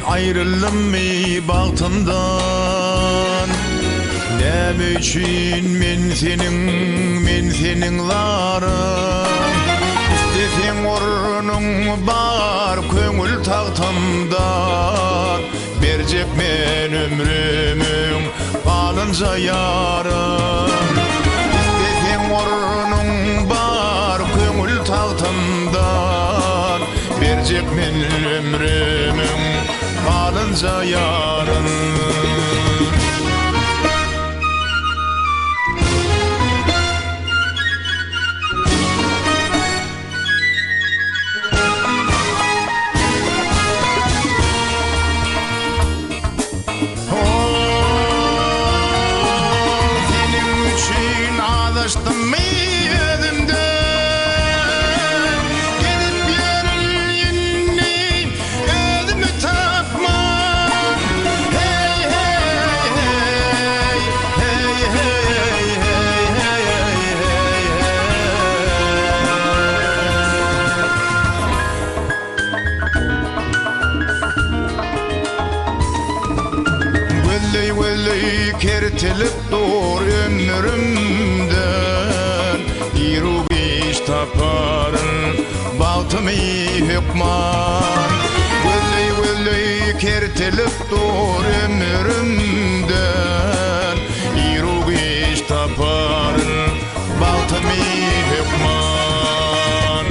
Ayrıldım mı bahtımdan? Ne için men senin larım? İstesen ornun var köngül tahtımdan. Berjek men ömrümün kalınca yarım. İstesen ornun var köngül tahtımdan. Berjek men ömrümün kalınca yarın. Senin için adaştım mı ödümden? Gidip yerini ödümü tapman. Hey hey hey hey hey hey hey hey. Velley kertilip dur ömrümden. İru iş taparın baltımı hükman. Velley kertilip dur ömrümden. İru iş taparın baltımı hükman.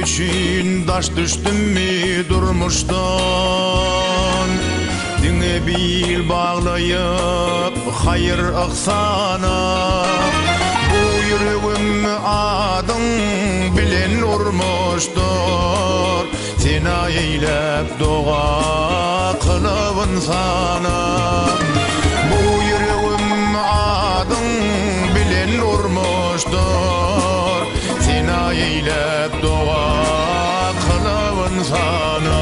için taş düştüm mi durmuştan? Dine bil bağlayıp hayır aksana. Bu yüreğim adın bilen urmuştur. Sena eylep doğa kılıbın sana. Bu yüreğim adın bilen urmuştur. Sena eylep doğa kılıbın sana.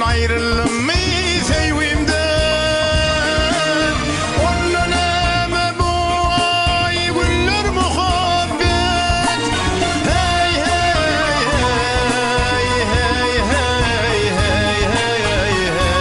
Ayrılım mı sevimden? Onun eme bu ay güller muhabbet. Hey hey hey hey hey hey hey hey hey.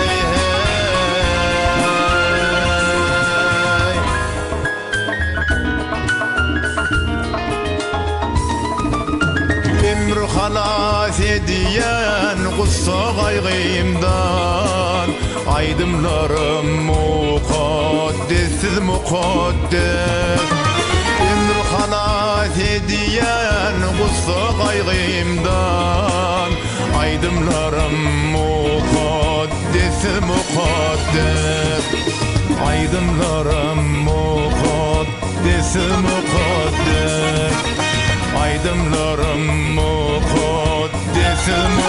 Ömrü halas ediyen gussa gaygımdan. Aydımlarım mukaddessiz mukaddes. Ömrü halas ediyen gussa gaygımdan. Aydımlarım mukaddessiz mukaddes. Aydımlarım mukaddessiz mukaddes. Aydımlarım mukaddessiz mukaddes.